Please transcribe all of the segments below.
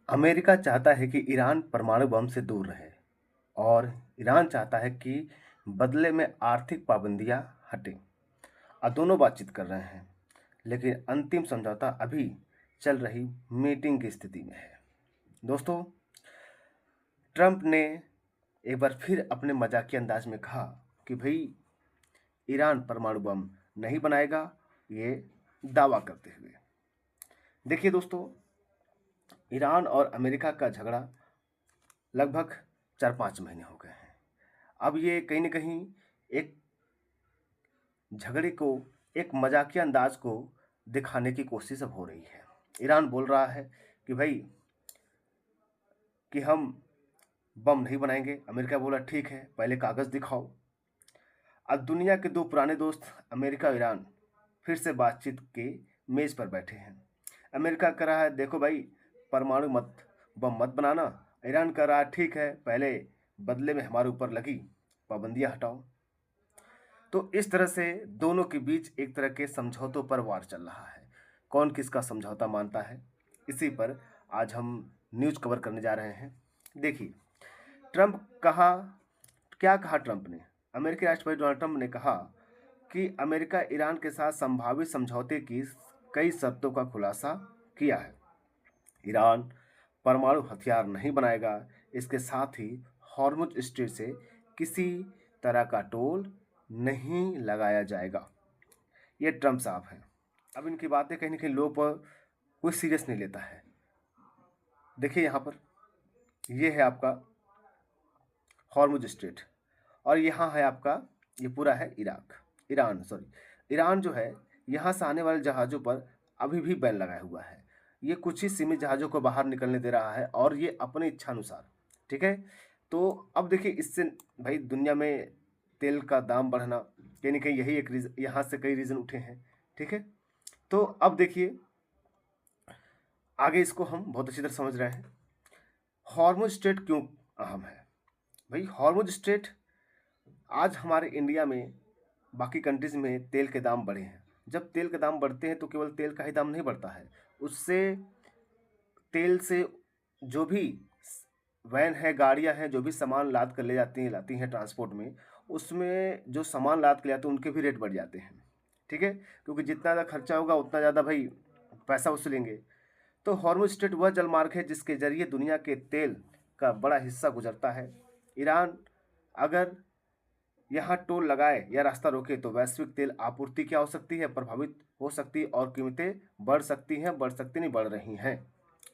America चाहता है कि ईरान परमाणु बम से दूर रहे और ईरान चाहता है कि बदले में आर्थिक पाबंदियां हटें। अब दोनों बातचीत कर रहे हैं, लेकिन अंतिम समझौता अभी चल रही मीटिंग की स्थिति में है। दोस्तों, ट्रंप ने एक बार फिर अपने मजाकिया अंदाज में कहा कि भाई ईरान परमाणु बम नहीं बनाएगा, ये दावा करते हुए। देखिए दोस्तों, ईरान और अमेरिका का झगड़ा लगभग 4-5 महीने हो गए हैं। अब ये कहीं न कहीं एक झगड़े को, एक मजाकिया अंदाज को दिखाने की कोशिश अब हो रही है। ईरान बोल रहा है कि भाई कि हम बम नहीं बनाएंगे। अमेरिका बोला ठीक है, पहले कागज़ दिखाओ। अब दुनिया के दो पुराने दोस्त अमेरिका और ईरान फिर से बातचीत के मेज़ पर बैठे हैं। अमेरिका कह रहा है देखो भाई, परमाणु बम मत बनाना। ईरान कह रहा है ठीक है, पहले बदले में हमारे ऊपर लगी पाबंदियां हटाओ। तो इस तरह से दोनों के बीच एक तरह के समझौतों पर वार चल रहा है। कौन किसका समझौता मानता है, इसी पर आज हम न्यूज़ कवर करने जा रहे हैं। देखिए, ट्रंप कहा, क्या कहा ट्रंप ने? अमेरिकी राष्ट्रपति डोनाल्ड ट्रंप ने कहा कि अमेरिका ईरान के साथ संभावित समझौते की कई शर्तों का खुलासा किया है। ईरान परमाणु हथियार नहीं बनाएगा, इसके साथ ही हॉर्मुज स्ट्रेट से किसी तरह का टोल नहीं लगाया जाएगा। ये ट्रंप साहब हैं। अब इनकी बातें कहीं ना कहीं लोगों पर कोई सीरियस नहीं लेता है। देखिए यहाँ पर, ये है आपका हॉर्मुज स्ट्रेट और यहाँ है आपका, ये पूरा है ईरान जो है, यहाँ से आने वाले जहाज़ों पर अभी भी बैन लगाया हुआ है। ये कुछ ही सीमित जहाज़ों को बाहर निकलने दे रहा है और ये अपने इच्छानुसार। ठीक है, तो अब देखिए इससे भाई दुनिया में तेल का दाम बढ़ना, कहीं ना कहीं यही एक रीज़न, यहाँ से कई रीज़न उठे हैं। ठीक है, तो अब देखिए आगे इसको हम बहुत अच्छी तरह समझ रहे हैं। हॉर्मुज स्ट्रेट क्यों अहम है? भाई हॉर्मुज स्ट्रेट, आज हमारे इंडिया में, बाकी कंट्रीज में तेल के दाम बढ़े हैं। जब तेल के दाम बढ़ते हैं तो केवल तेल का ही दाम नहीं बढ़ता है, उससे तेल से जो भी वैन है, गाड़ियां हैं, जो भी सामान लाद कर ले लाती हैं ट्रांसपोर्ट में, उसमें जो सामान लाद के ले आते हैं उनके भी रेट बढ़ जाते हैं। ठीक है, क्योंकि जितना ज़्यादा खर्चा होगा उतना ज़्यादा भाई पैसा वसूलेंगे। तो हॉर्मुज स्ट्रेट वह जलमार्ग है जिसके जरिए दुनिया के तेल का बड़ा हिस्सा गुजरता है। ईरान अगर यहाँ टोल लगाए या रास्ता रोके तो वैश्विक तेल आपूर्ति क्या हो सकती है, प्रभावित हो सकती है और कीमतें बढ़ सकती नहीं, बढ़ रही हैं।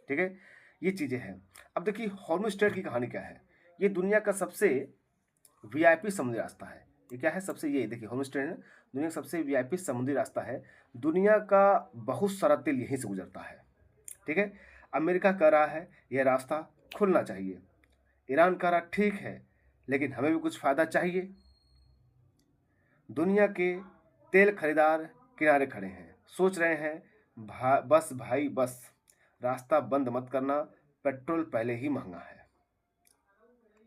ठीक है, ये चीज़ें हैं। अब देखिए हॉर्मुज स्ट्रेट की कहानी क्या है। ये दुनिया का सबसे वीआईपी समुद्री रास्ता है। ये क्या है? सबसे, ये देखिए हॉर्मुज स्ट्रेट है दुनिया का सबसे वीआईपी समुद्री रास्ता है। दुनिया का बहुत सारा तेल यहीं से गुजरता है। ठीक है, अमेरिका कह रहा है यह रास्ता खुलना चाहिए। ईरान कह रहा ठीक है, लेकिन हमें भी कुछ फ़ायदा चाहिए। दुनिया के तेल खरीदार किनारे खड़े हैं, सोच रहे हैं बस भाई बस, रास्ता बंद मत करना, पेट्रोल पहले ही महंगा है।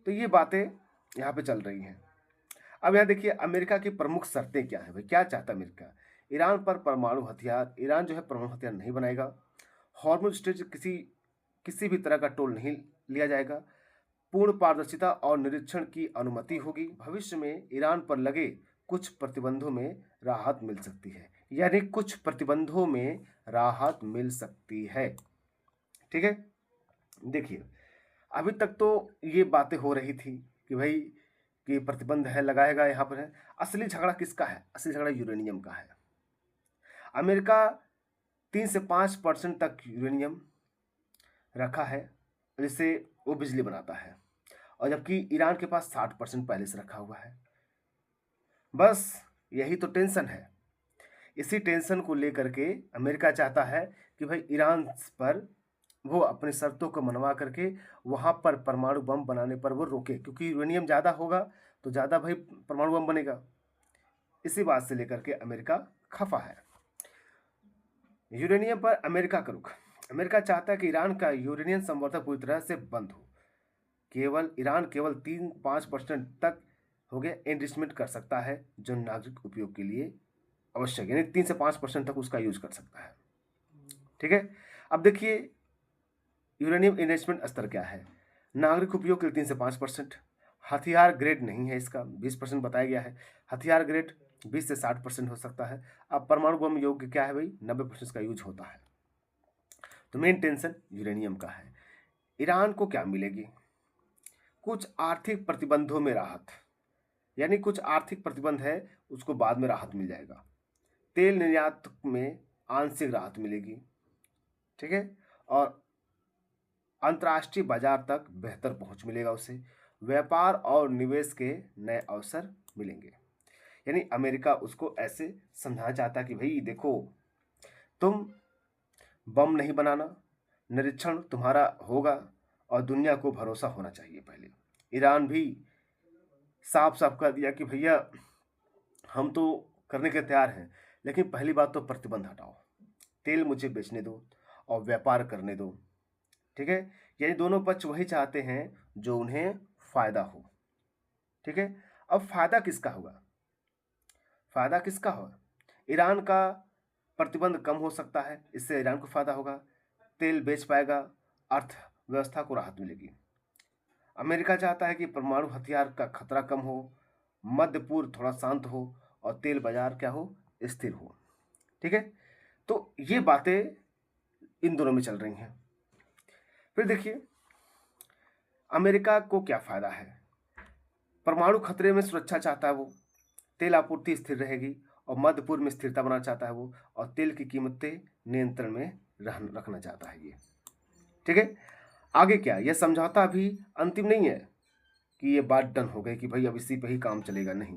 तो ये बातें यहाँ पे चल रही हैं। अब यहाँ देखिए अमेरिका की प्रमुख शर्तें क्या हैं। भाई क्या चाहता है अमेरिका? ईरान पर परमाणु हथियार, ईरान जो है परमाणु हथियार नहीं बनाएगा। हॉर्मुज स्ट्रेट किसी किसी भी तरह का टोल नहीं लिया जाएगा। पूर्ण पारदर्शिता और निरीक्षण की अनुमति होगी। भविष्य में ईरान पर लगे कुछ प्रतिबंधों में राहत मिल सकती है, यानी कुछ प्रतिबंधों में राहत मिल सकती है। ठीक है, देखिए अभी तक तो ये बातें हो रही थी कि भाई कि प्रतिबंध है, लगाएगा, यहाँ पर है। असली झगड़ा किसका है? असली झगड़ा यूरेनियम का है। अमेरिका 3 से 5% तक यूरेनियम रखा है, जिससे वो बिजली बनाता है, और जबकि ईरान के पास 60% पहले से रखा हुआ है। बस यही तो टेंशन है। इसी टेंशन को लेकर के अमेरिका चाहता है कि भाई ईरान पर वो अपनी शर्तों को मनवा करके वहाँ पर परमाणु बम बनाने पर वो रोके, क्योंकि यूरेनियम ज़्यादा होगा तो ज़्यादा भाई परमाणु बम बनेगा। इसी बात से लेकर के अमेरिका खफा है। यूरेनियम पर अमेरिका का रुख। अमेरिका चाहता है कि ईरान का यूरेनियम संवर्धन पूरी तरह से बंद हो। ईरान केवल 3-5% तक हो गया एनरिचमेंट कर सकता है, जो नागरिक उपयोग के लिए आवश्यक, यानी 3 से 5% तक उसका यूज कर सकता है। ठीक है, अब देखिए यूरेनियम इन्वेस्टमेंट स्तर क्या है? नागरिक उपयोग के लिए 3 से 5%। हथियार ग्रेड नहीं है इसका, 20% बताया गया है। हथियार ग्रेड 20 से 60% हो सकता है। अब परमाणु बम योग्य क्या है भाई? 90% इसका यूज होता है। तो मेन टेंशन यूरेनियम का है। ईरान को क्या मिलेगी? कुछ आर्थिक प्रतिबंधों में राहत, यानी कुछ आर्थिक प्रतिबंध है उसको बाद में राहत मिल जाएगा। तेल निर्यात में आंशिक राहत मिलेगी, ठीक है, और अंतर्राष्ट्रीय बाजार तक बेहतर पहुंच मिलेगा उसे। व्यापार और निवेश के नए अवसर मिलेंगे। यानी अमेरिका उसको ऐसे समझाना चाहता है कि भाई देखो, तुम बम नहीं बनाना, निरीक्षण तुम्हारा होगा और दुनिया को भरोसा होना चाहिए पहले। ईरान भी साफ साफ कह दिया कि भैया हम तो करने के तैयार हैं, लेकिन पहली बात तो प्रतिबंध हटाओ, तेल मुझे बेचने दो और व्यापार करने दो, ठीक है। यानी दोनों पक्ष वही चाहते हैं जो उन्हें फायदा हो, ठीक है। अब फायदा किसका होगा? फायदा किसका होगा? ईरान का प्रतिबंध कम हो सकता है, इससे ईरान को फायदा होगा, तेल बेच पाएगा, अर्थव्यवस्था को राहत मिलेगी। अमेरिका चाहता है कि परमाणु हथियार का खतरा कम हो, मध्य पूर्व थोड़ा शांत हो और तेल बाजार क्या हो? स्थिर हो, ठीक है। तो ये बातें इन दोनों में चल रही हैं। फिर देखिए अमेरिका को क्या फायदा है? परमाणु खतरे में सुरक्षा चाहता है वो, तेल आपूर्ति स्थिर रहेगी और मध्य पूर्व में स्थिरता बनाना चाहता है वो, और तेल की कीमतें नियंत्रण में रखना चाहता है ये, ठीक है। आगे क्या? यह समझौता अभी अंतिम नहीं है कि ये बात डन हो गई कि भाई अब इसी पे ही काम चलेगा, नहीं,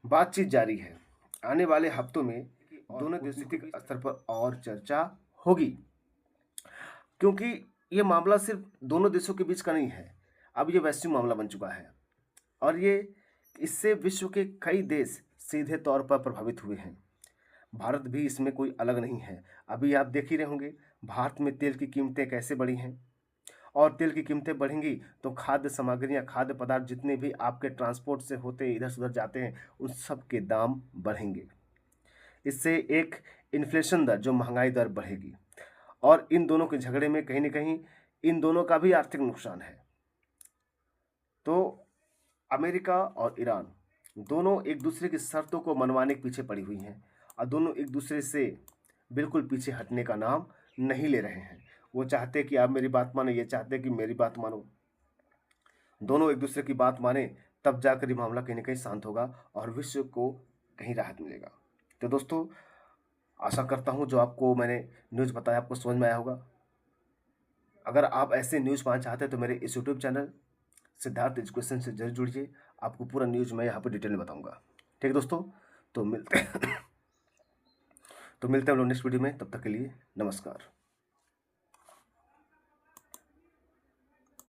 बातचीत जारी है। आने वाले हफ्तों में दोनों देशों के स्तर पर और चर्चा होगी, क्योंकि ये मामला सिर्फ दोनों देशों के बीच का नहीं है, अब ये वैश्विक मामला बन चुका है और ये इससे विश्व के कई देश सीधे तौर पर प्रभावित हुए हैं। भारत भी इसमें कोई अलग नहीं है। अभी आप देख ही रहे होंगे भारत में तेल की कीमतें कैसे बढ़ी हैं, और तेल की कीमतें बढ़ेंगी तो खाद्य सामग्रियाँ, खाद्य पदार्थ जितने भी आपके ट्रांसपोर्ट से होते इधर से उधर जाते हैं उन सब के दाम बढ़ेंगे। इससे एक इन्फ्लेशन दर, जो महंगाई दर बढ़ेगी, और इन दोनों के झगड़े में कहीं ना कहीं इन दोनों का भी आर्थिक नुकसान है। तो अमेरिका और ईरान दोनों एक दूसरे की शर्तों को मनवाने के पीछे पड़ी हुई हैं और दोनों एक दूसरे से बिल्कुल पीछे हटने का नाम नहीं ले रहे हैं। वो चाहते कि आप मेरी बात मानो, ये चाहते कि मेरी बात मानो, दोनों एक दूसरे की बात माने, तब जाकर ये मामला कहीं ना कहीं शांत होगा और विश्व को कहीं राहत मिलेगा। तो दोस्तों, आशा करता हूँ जो आपको मैंने न्यूज़ बताया आपको समझ में आया होगा। अगर आप ऐसे न्यूज़ पाना चाहते हैं तो मेरे इस यूट्यूब चैनल सिद्धार्थ एजुकेशन से जरूर जुड़िए, आपको पूरा न्यूज़ मैं यहाँ पर डिटेल में बताऊँगा। ठीक है दोस्तों, तो मिलते हैं हम लोग नेक्स्ट वीडियो में, तब तक के लिए नमस्कार।